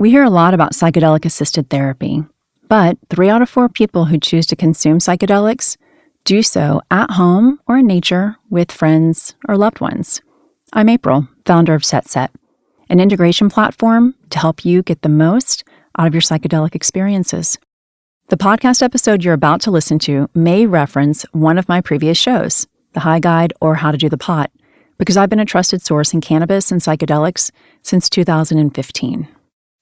We hear a lot about psychedelic-assisted therapy, but 3 out of 4 people who choose to consume psychedelics do so at home or in nature with friends or loved ones. I'm April, founder of SetSet, an integration platform to help you get the most out of your psychedelic experiences. The podcast episode you're about to listen to may reference one of my previous shows, The High Guide or How to Do the Pot, because I've been a trusted source in cannabis and psychedelics since 2015.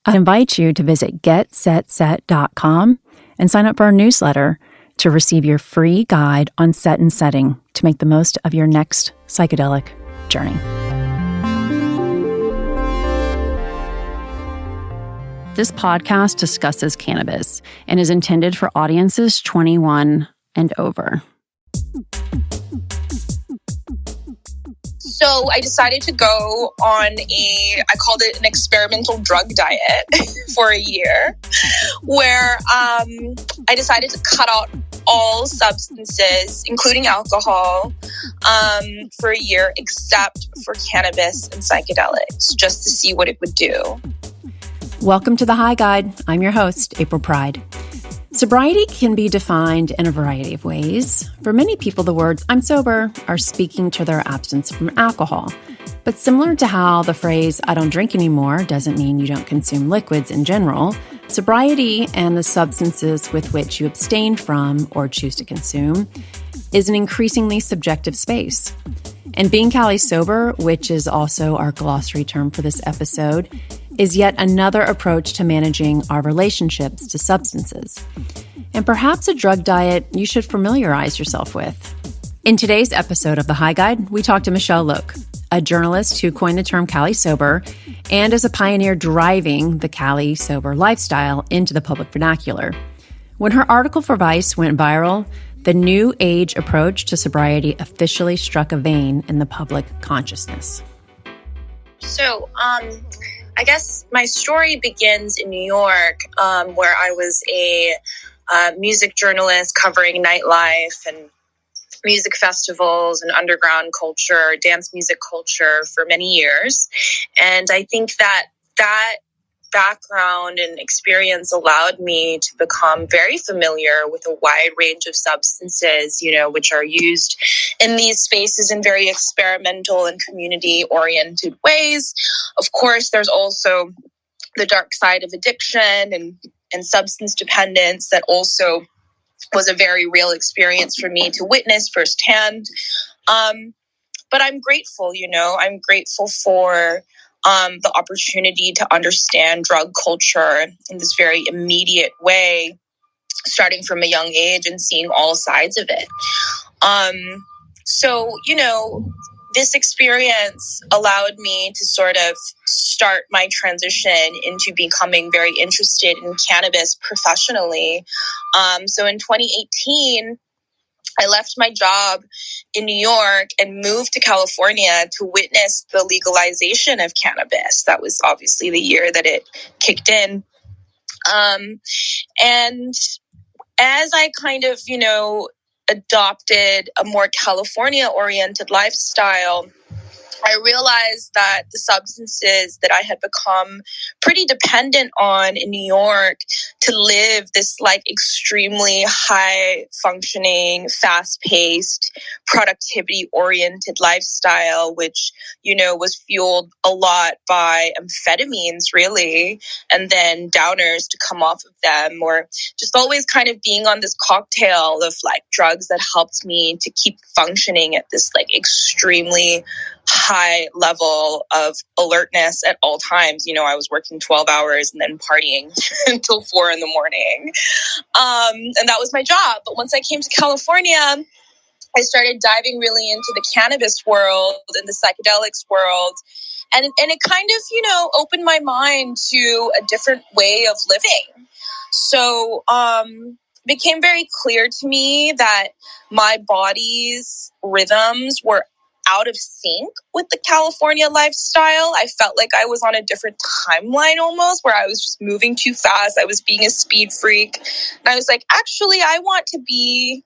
I invite you to visit getsetset.com and sign up for our newsletter to receive your free guide on set and setting to make the most of your next psychedelic journey. This podcast discusses cannabis and is intended for audiences 21 and over. So I decided to go on I called it an experimental drug diet for a year, where I decided to cut out all substances, including alcohol, for a year, except for cannabis and psychedelics, just to see what it would do. Welcome to The High Guide. I'm your host, April Pride. Sobriety can be defined in a variety of ways. For many people, the words "I'm sober" are speaking to their absence from alcohol. But similar to how the phrase "I don't drink anymore" doesn't mean you don't consume liquids in general, sobriety and the substances with which you abstain from or choose to consume is an increasingly subjective space. And being Cali Sober, which is also our glossary term for this episode, is yet another approach to managing our relationships to substances. And perhaps a drug diet you should familiarize yourself with. In today's episode of The High Guide, we talk to Michelle Loke, a journalist who coined the term Cali Sober and is a pioneer driving the Cali Sober lifestyle into the public vernacular. When her article for Vice went viral, the new age approach to sobriety officially struck a vein in the public consciousness. So, I guess my story begins in New York, where I was a music journalist covering nightlife and music festivals and underground culture, dance music culture for many years. And I think that background and experience allowed me to become very familiar with a wide range of substances, which are used in these spaces in very experimental and community-oriented ways. Of course, there's also the dark side of addiction and substance dependence that also was a very real experience for me to witness firsthand. But I'm grateful, I'm grateful for the opportunity to understand drug culture in this very immediate way, starting from a young age and seeing all sides of it. So, this experience allowed me to sort of start my transition into becoming very interested in cannabis professionally. So in 2018, I left my job in New York and moved to California to witness the legalization of cannabis. That was obviously the year that it kicked in. And as I kind of, adopted a more California-oriented lifestyle, I realized that the substances that I had become pretty dependent on in New York to live this extremely high functioning, fast paced, productivity oriented lifestyle, which, was fueled a lot by amphetamines really, and then downers to come off of them, or just always kind of being on this cocktail of drugs that helped me to keep functioning at this extremely high level of alertness at all times. I was working 12 hours and then partying until 4 a.m. And that was my job. But once I came to California, I started diving really into the cannabis world and the psychedelics world. And it kind of, opened my mind to a different way of living. So, it became very clear to me that my body's rhythms were out of sync with the California lifestyle. I felt like I was on a different timeline almost, where I was just moving too fast. I was being a speed freak. And I was like, actually, I want to be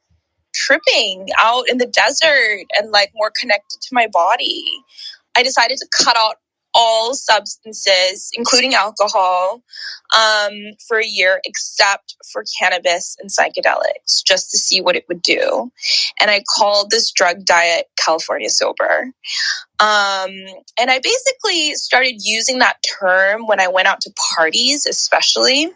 tripping out in the desert and more connected to my body. I decided to cut out all substances, including alcohol, for a year, except for cannabis and psychedelics, just to see what it would do. And I called this drug diet California Sober. And I basically started using that term when I went out to parties, especially.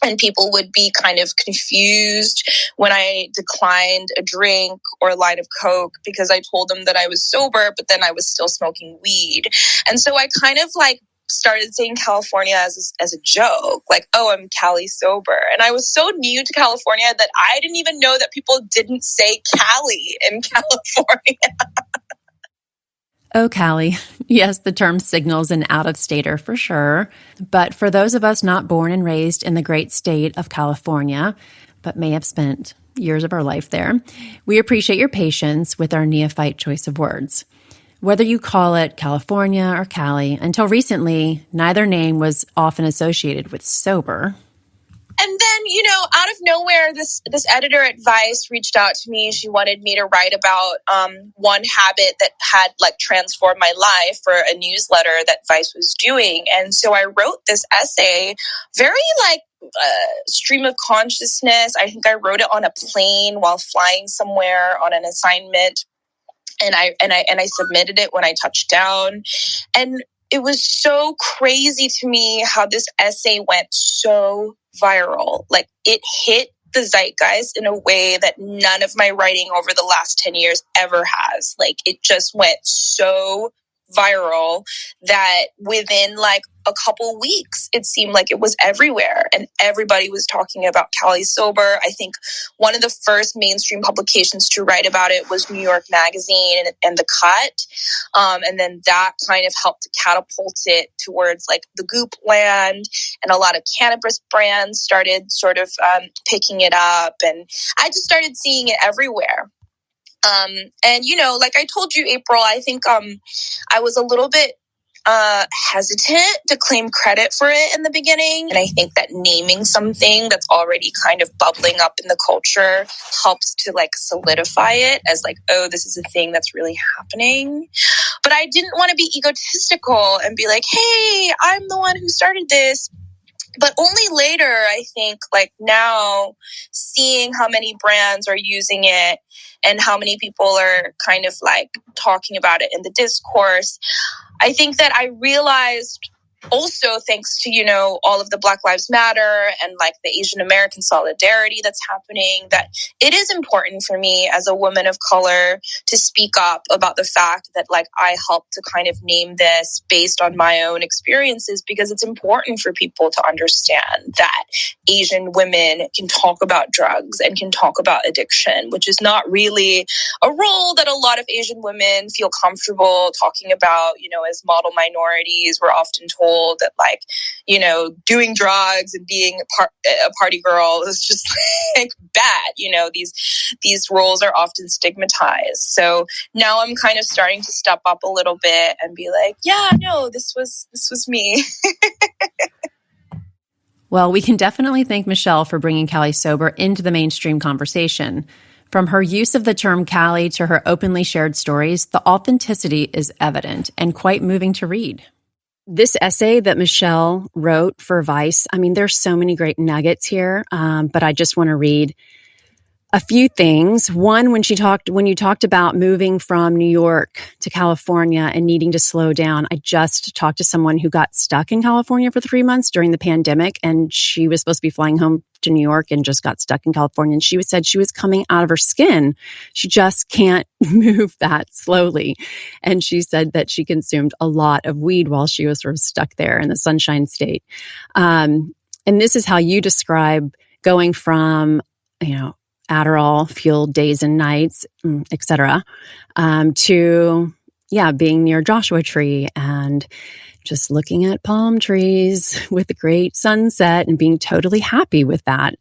And people would be kind of confused when I declined a drink or a line of Coke because I told them that I was sober, but then I was still smoking weed. And so I kind of like started saying California as a joke, like, oh, I'm Cali Sober. And I was so new to California that I didn't even know that people didn't say Cali in California. Oh, Cali. Yes, the term signals an out-of-stater for sure. But for those of us not born and raised in the great state of California, but may have spent years of our life there, we appreciate your patience with our neophyte choice of words. Whether you call it California or Cali, until recently, neither name was often associated with sober. And then, out of nowhere, this editor at Vice reached out to me. She wanted me to write about one habit that had like transformed my life for a newsletter that Vice was doing. And so I wrote this essay, very like stream of consciousness. I think I wrote it on a plane while flying somewhere on an assignment. And I submitted it when I touched down. And it was so crazy to me how this essay went so viral. Like it hit the zeitgeist in a way that none of my writing over the last 10 years ever has. Like it just went so viral that within like a couple weeks, it seemed like it was everywhere and everybody was talking about Cali Sober. I think one of the first mainstream publications to write about it was New York Magazine and The Cut. And then that kind of helped to catapult it towards like the Goop land, and a lot of cannabis brands started sort of picking it up. And I just started seeing it everywhere. And, like I told you, April, I think I was a little bit hesitant to claim credit for it in the beginning. And I think that naming something that's already kind of bubbling up in the culture helps to like solidify it as like, oh, this is a thing that's really happening. But I didn't want to be egotistical and be like, hey, I'm the one who started this. But only later, I think, like now, seeing how many brands are using it and how many people are kind of like talking about it in the discourse, I think that I realized also, thanks to, all of the Black Lives Matter and like the Asian American solidarity that's happening, that it is important for me as a woman of color to speak up about the fact that like I helped to kind of name this based on my own experiences, because it's important for people to understand that Asian women can talk about drugs and can talk about addiction, which is not really a role that a lot of Asian women feel comfortable talking about. As model minorities, we're often told that like, doing drugs and being a party girl is just like bad. These roles are often stigmatized. So now I'm kind of starting to step up a little bit and be like, yeah, no, this was me. Well, we can definitely thank Michelle for bringing Cali Sober into the mainstream conversation. From her use of the term Cali to her openly shared stories, the authenticity is evident and quite moving to read. This essay that Michelle wrote for Vice, there's so many great nuggets here, but I just want to read a few things. One, when you talked about moving from New York to California and needing to slow down, I just talked to someone who got stuck in California for 3 months during the pandemic, and she was supposed to be flying home to New York and just got stuck in California. And she said she was coming out of her skin. She just can't move that slowly. And she said that she consumed a lot of weed while she was sort of stuck there in the Sunshine State. And this is how you describe going from, Adderall fueled days and nights, etc., to being near Joshua Tree and just looking at palm trees with a great sunset and being totally happy with that.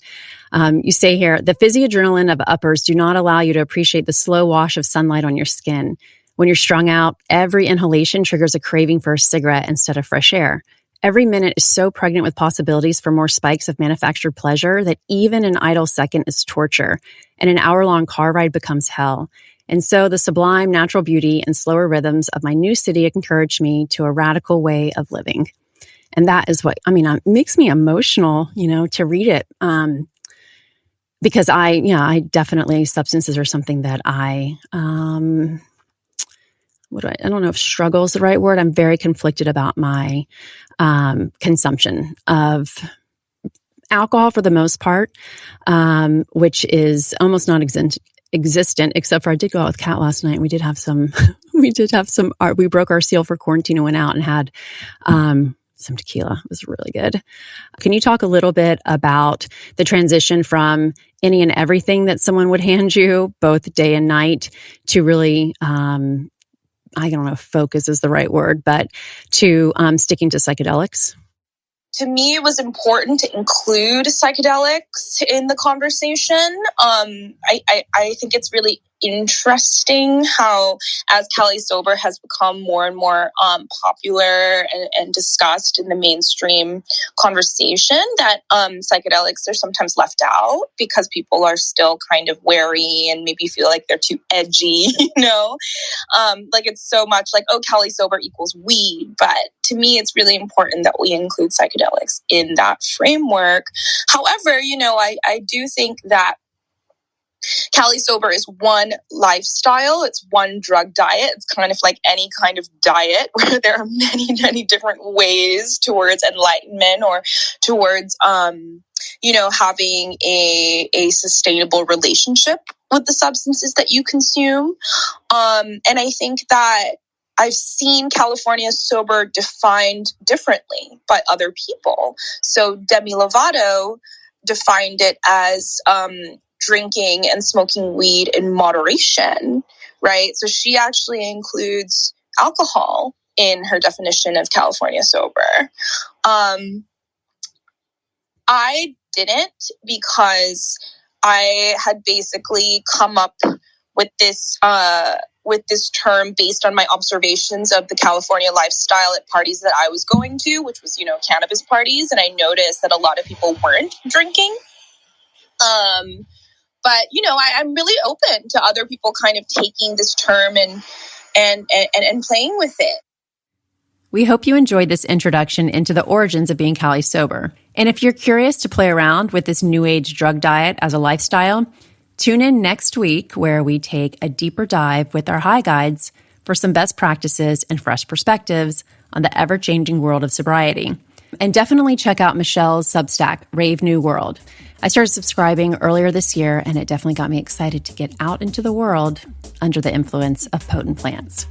You say here, the fizzy adrenaline of uppers do not allow you to appreciate the slow wash of sunlight on your skin. When you're strung out, every inhalation triggers a craving for a cigarette instead of fresh air. Every minute is so pregnant with possibilities for more spikes of manufactured pleasure that even an idle second is torture, and an hour-long car ride becomes hell. And so the sublime natural beauty and slower rhythms of my new city encouraged me to a radical way of living. And that is what, it makes me emotional, to read it. Because I definitely, substances are something that I don't know if struggle is the right word. I'm very conflicted about my consumption of alcohol for the most part, which is almost non-existent, except for I did go out with Kat last night. And we did have some art. We broke our seal for quarantine and went out and had some tequila. It was really good. Can you talk a little bit about the transition from any and everything that someone would hand you, both day and night, to really, I don't know if focus is the right word, but to sticking to psychedelics? To me, it was important to include psychedelics in the conversation. I think it's really interesting how, as Cali Sober has become more and more popular and discussed in the mainstream conversation, that psychedelics are sometimes left out because people are still kind of wary and maybe feel like they're too edgy, like it's so much like, oh, Cali Sober equals weed. But to me, it's really important that we include psychedelics in that framework. However, I do think that Cali Sober is one lifestyle. It's one drug diet. It's kind of like any kind of diet where there are many, many different ways towards enlightenment or towards, having a sustainable relationship with the substances that you consume. And I think that I've seen California Sober defined differently by other people. So Demi Lovato defined it as drinking and smoking weed in moderation, right? So she actually includes alcohol in her definition of California Sober. I didn't, because I had basically come up with this term based on my observations of the California lifestyle at parties that I was going to, which was, cannabis parties. And I noticed that a lot of people weren't drinking. But, I'm really open to other people kind of taking this term and playing with it. We hope you enjoyed this introduction into the origins of being Cali Sober. And if you're curious to play around with this new age drug diet as a lifestyle, tune in next week where we take a deeper dive with our high guides for some best practices and fresh perspectives on the ever-changing world of sobriety. And definitely check out Michelle's Substack, Rave New World. I started subscribing earlier this year, and it definitely got me excited to get out into the world under the influence of potent plants.